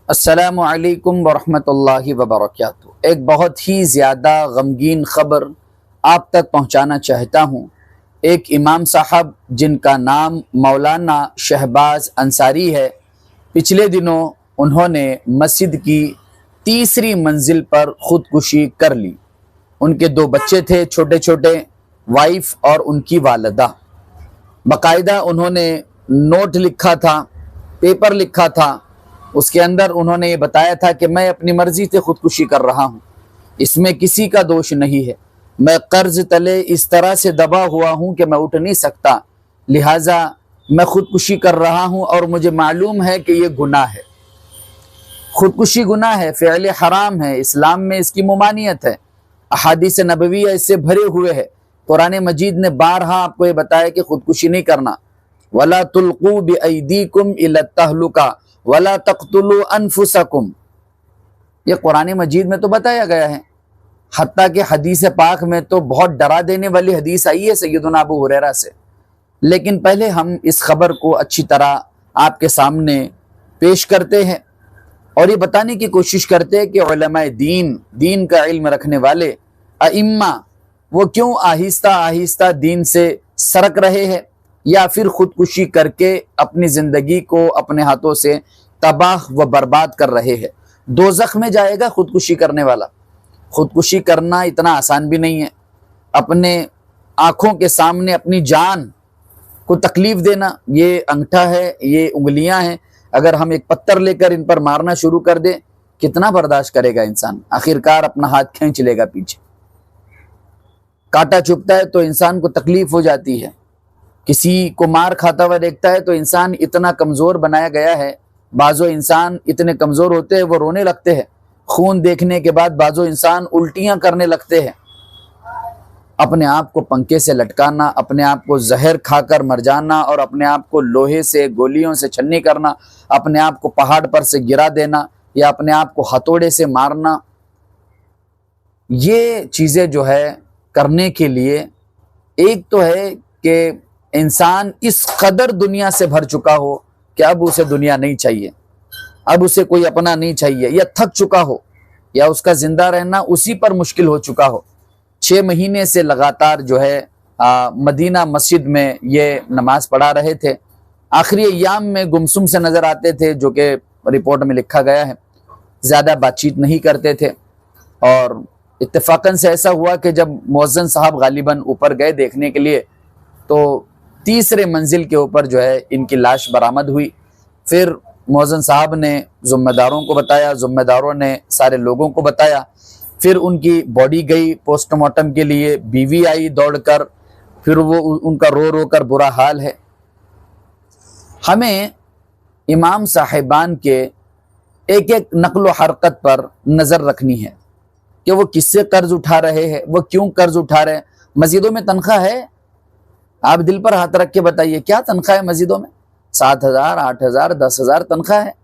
अस्सलामु अलैकुम वरहमतुल्लाहि वबरकातुहू। एक बहुत ही ज़्यादा गमगीन ख़बर आप तक पहुँचाना चाहता हूँ। एक इमाम साहब जिनका नाम मौलाना शहबाज अंसारी है, पिछले दिनों उन्होंने मस्जिद की तीसरी मंजिल पर ख़ुदकुशी कर ली। उनके दो बच्चे थे छोटे छोटे, वाइफ और उनकी वालदा। बाकायदा उन्होंने नोट लिखा था, पेपर लिखा था, उसके अंदर उन्होंने ये बताया था कि मैं अपनी मर्जी से खुदकुशी कर रहा हूँ, इसमें किसी का दोष नहीं है। मैं कर्ज तले इस तरह से दबा हुआ हूँ कि मैं उठ नहीं सकता, लिहाजा मैं खुदकुशी कर रहा हूँ और मुझे मालूम है कि ये गुनाह है। खुदकुशी गुनाह है, फ़िअल हराम है, इस्लाम में इसकी मुमानियत है, अहादीस नबविया इससे भरे हुए है। कुरान मजीद ने बारहा आपको ये बताया कि खुदकुशी नहीं करना। वला तुल्कू बिअयदीकुम इला तहलुका वला तक़्तुलू अनफुसकुम, ये कुरान मजीद में तो बताया गया है। हत्ता कि हदीस पाक में तो बहुत डरा देने वाली हदीस आई है सैयदुना अबू हुरैरा से। लेकिन पहले हम इस खबर को अच्छी तरह आपके सामने पेश करते हैं और ये बताने की कोशिश करते हैं कि उलमाए दीन का इल्म रखने वाले अइम्मा वो क्यों आहिस्ता आहिस्ता दीन से सरक रहे हैं या फिर खुदकुशी करके अपनी ज़िंदगी को अपने हाथों से तबाह व बर्बाद कर रहे हैं। दोज़ख में जाएगा खुदकुशी करने वाला। खुदकुशी करना इतना आसान भी नहीं है। अपने आँखों के सामने अपनी जान को तकलीफ़ देना, ये अंगूठा है, ये उंगलियां हैं, अगर हम एक पत्थर लेकर इन पर मारना शुरू कर दें, कितना बर्दाश्त करेगा इंसान? आखिरकार अपना हाथ खींच लेगा पीछे। कांटा चुभता है तो इंसान को तकलीफ हो जाती है। किसी को मार खाता हुआ देखता है तो इंसान इतना कमज़ोर बनाया गया है। बाज़ो इंसान इतने कमज़ोर होते हैं वो रोने लगते हैं। खून देखने के बाद बाज़ो इंसान उल्टियाँ करने लगते हैं। अपने आप को पंखे से लटकाना, अपने आप को जहर खाकर मर जाना और अपने आप को लोहे से गोलियों से छन्नी करना, अपने आप को पहाड़ पर से गिरा देना या अपने आप को हथौड़े से मारना, ये चीज़ें जो है करने के लिए एक तो है कि इंसान इस कदर दुनिया से भर चुका हो कि अब उसे दुनिया नहीं चाहिए, अब उसे कोई अपना नहीं चाहिए, या थक चुका हो या उसका जिंदा रहना उसी पर मुश्किल हो चुका हो। 6 महीने से लगातार जो है मदीना मस्जिद में ये नमाज पढ़ा रहे थे। आखिरी अय्याम में गुमसुम से नज़र आते थे, जो कि रिपोर्ट में लिखा गया है। ज़्यादा बातचीत नहीं करते थे और इत्तेफाकन से ऐसा हुआ कि जब मुअज्जिन साहब गालिबन ऊपर गए देखने के लिए तो तीसरे मंजिल के ऊपर जो है इनकी लाश बरामद हुई। फिर मुअज्जिन साहब ने ज़िम्मेदारों को बताया, ज़िम्मेदारों ने सारे लोगों को बताया। फिर उनकी बॉडी गई पोस्टमार्टम के लिए, बीवी आई दौड़कर, फिर वो उनका रो रो कर बुरा हाल है। हमें इमाम साहिबान के एक एक नक्ल हरकत पर नज़र रखनी है कि वो किससे कर्ज उठा रहे हैं, वो क्यों कर्ज उठा रहे हैं। मस्जिदों में तनख्वाह है? आप दिल पर हाथ रख के बताइए, क्या तनख्वाह है मस्जिदों में? 7,000, 8,000, 10,000 तनख्वाह है।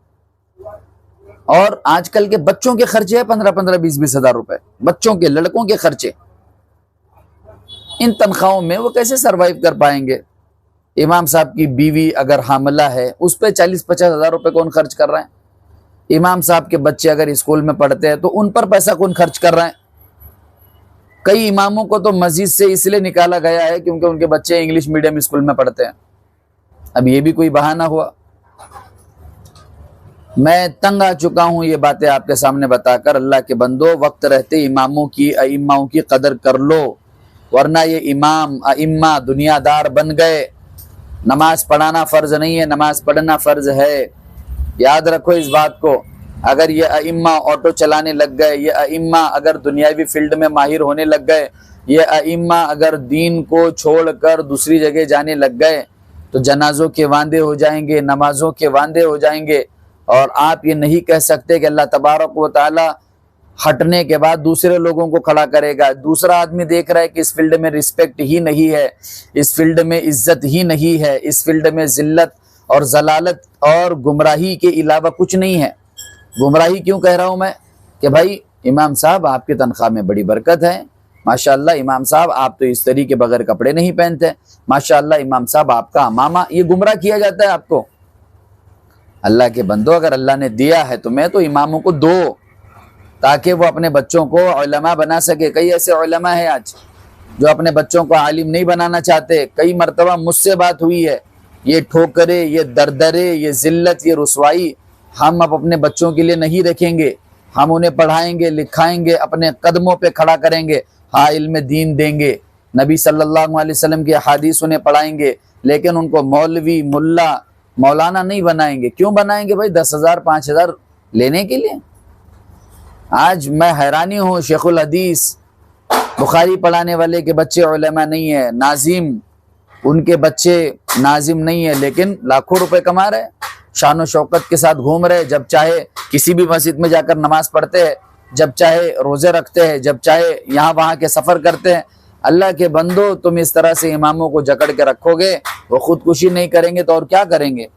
और आजकल के बच्चों के खर्चे हैं 15-15, 20-20 हज़ार रुपए, बच्चों के, लड़कों के खर्चे। इन तनख्वाहों में वो कैसे सरवाइव कर पाएंगे? इमाम साहब की बीवी अगर हामला है उस पर 40-50 हज़ार रुपए कौन खर्च कर रहे हैं? इमाम साहब के बच्चे अगर स्कूल में पढ़ते हैं तो उन पर पैसा कौन खर्च कर रहे हैं? कई इमामों को तो मस्जिद से इसलिए निकाला गया है क्योंकि उनके बच्चे इंग्लिश मीडियम स्कूल में पढ़ते हैं। अब ये भी कोई बहाना हुआ? मैं तंग आ चुका हूँ ये बातें आपके सामने बताकर। अल्लाह के बंदो, वक्त रहते इमामों की, अइम्माओं की कदर कर लो, वरना ये इमाम अइम्मा दुनियादार बन गए। नमाज पढ़ाना फ़र्ज नहीं है, नमाज पढ़ना फ़र्ज है। याद रखो इस बात को। अगर ये अइम्मा ऑटो चलाने लग गए, ये अइम्मा अगर दुनियावी फील्ड में माहिर होने लग गए, ये अइम्मा अगर दीन को छोड़कर दूसरी जगह जाने लग गए तो जनाजों के वांदे हो जाएंगे, नमाजों के वांदे हो जाएंगे। और आप ये नहीं कह सकते कि अल्लाह तबारक व तआला हटने के बाद दूसरे लोगों को खड़ा करेगा। दूसरा आदमी देख रहा है कि इस फील्ड में रिस्पेक्ट ही नहीं है, इस फील्ड में इज्जत ही नहीं है, इस फील्ड में जिल्लत और जलालत और गुमराही के अलावा कुछ नहीं है। गुमराही क्यों कह रहा हूँ मैं? कि भाई इमाम साहब आपकी तनख्वाह में बड़ी बरकत है, माशाअल्लाह इमाम साहब आप तो इस तरीके बगैर कपड़े नहीं पहनते, माशाअल्लाह इमाम साहब आपका अमामा, ये गुमराह किया जाता है आपको। अल्लाह के बंदो, अगर अल्लाह ने दिया है तुम्हें तो इमामों को दो, ताकि वो अपने बच्चों को उलमा बना सके। कई ऐसे उलमा है आज जो अपने बच्चों को आलिम नहीं बनाना चाहते। कई मरतबा मुझसे बात हुई है, ये ठोकरे, ये दरदरे, ये जिल्लत, ये रुसवाई हम अब अपने बच्चों के लिए नहीं रखेंगे। हम उन्हें पढ़ाएंगे, लिखाएंगे, अपने कदमों पे खड़ा करेंगे, हाँ इल्म दीन देंगे, नबी सल्लल्लाहु अलैहि वसल्लम की हदीस उन्हें पढ़ाएंगे, लेकिन उनको मौलवी, मुल्ला, मौलाना नहीं बनाएंगे। क्यों बनाएंगे भाई? 10,000 5,000 लेने के लिए। आज मैं हैरानी हूँ, शेखुल हदीस बुखारी पढ़ाने वाले के बच्चे उलमा नहीं है, नाजिम उनके बच्चे नाजिम नहीं है, लेकिन लाखों रुपए कमा रहे, शान शौकत के साथ घूम रहे, जब चाहे किसी भी मस्जिद में जाकर नमाज पढ़ते हैं, जब चाहे रोजे रखते हैं, जब चाहे यहाँ वहाँ के सफर करते हैं। अल्लाह के बंदो, तुम इस तरह से इमामों को जकड़ के रखोगे, वो खुदकुशी नहीं करेंगे तो और क्या करेंगे?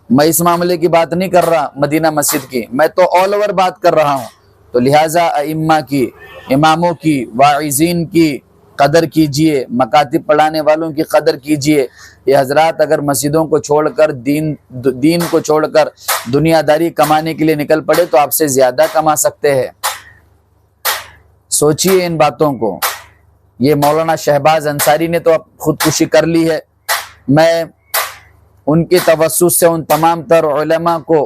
मैं इस मामले की बात नहीं कर रहा मदीना मस्जिद की, मैं तो ऑल ओवर बात कर रहा हूँ। तो लिहाजा अइम्मा की, इमामों की, वाइज़ीन की कदर कीजिए, मकातिब पढ़ाने वालों की कदर कीजिए। ये हजरात अगर मस्जिदों को छोड़कर दीन को छोड़कर दुनियादारी कमाने के लिए निकल पड़े तो आपसे ज्यादा कमा सकते हैं। सोचिए इन बातों को। ये मौलाना शहबाज अंसारी ने तो अब खुदकुशी कर ली है। मैं उनके तवस्सुस से उन तमाम तर उलमा को,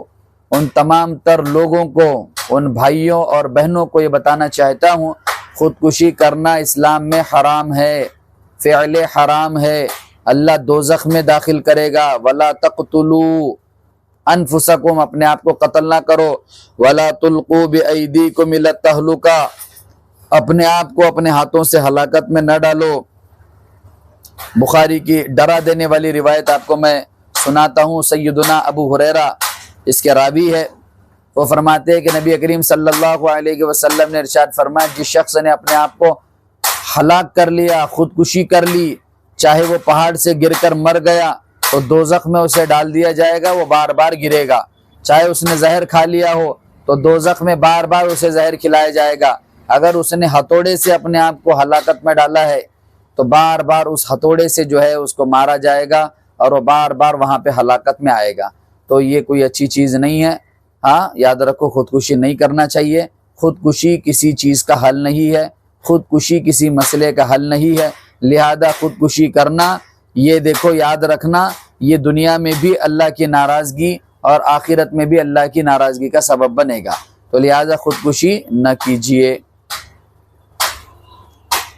उन तमाम तर लोगों को, उन भाइयों और बहनों को ये बताना चाहता हूँ, खुदकुशी करना इस्लाम में हराम है, फ़िअल हराम है, अल्लाह दोज़ख में दाखिल करेगा। वला तक़तुलू अनफुसकुम, अपने आप को कत्ल ना करो। वला तुल्क़ू बिअयदीकुम इला तहलुका, अपने आप को अपने हाथों से हलाकत में न डालो। बुखारी की डरा देने वाली रिवायत आपको मैं सुनाता हूँ। सैयदुना अबू हुरैरा इसके रावी है, वो फरमाते हैं कि नबी करीम सल्लल्लाहु अलैहि वसल्लम ने इरशाद फरमाया, जिस शख्स ने अपने आप को हलाक कर लिया, खुदकुशी कर ली, चाहे वो पहाड़ से गिरकर मर गया तो दोज़ख में उसे डाल दिया जाएगा, वो बार बार गिरेगा। चाहे उसने जहर खा लिया हो तो दोज़ख में बार बार उसे जहर खिलाया जाएगा। अगर उसने हथौड़े से अपने आप को हलाकत में डाला है तो बार बार उस हथौड़े से जो है उसको मारा जाएगा और वो बार बार वहाँ पे हलाकत में आएगा। तो ये कोई अच्छी चीज़ नहीं है। हाँ, याद रखो, खुदकुशी नहीं करना चाहिए। खुदकुशी किसी चीज़ का हल नहीं है, खुदकुशी किसी मसले का हल नहीं है। लिहाजा खुदकुशी करना, ये देखो याद रखना, ये दुनिया में भी अल्लाह की नाराज़गी और आखिरत में भी अल्लाह की नाराज़गी का सबब बनेगा। तो लिहाजा खुदकुशी न कीजिए।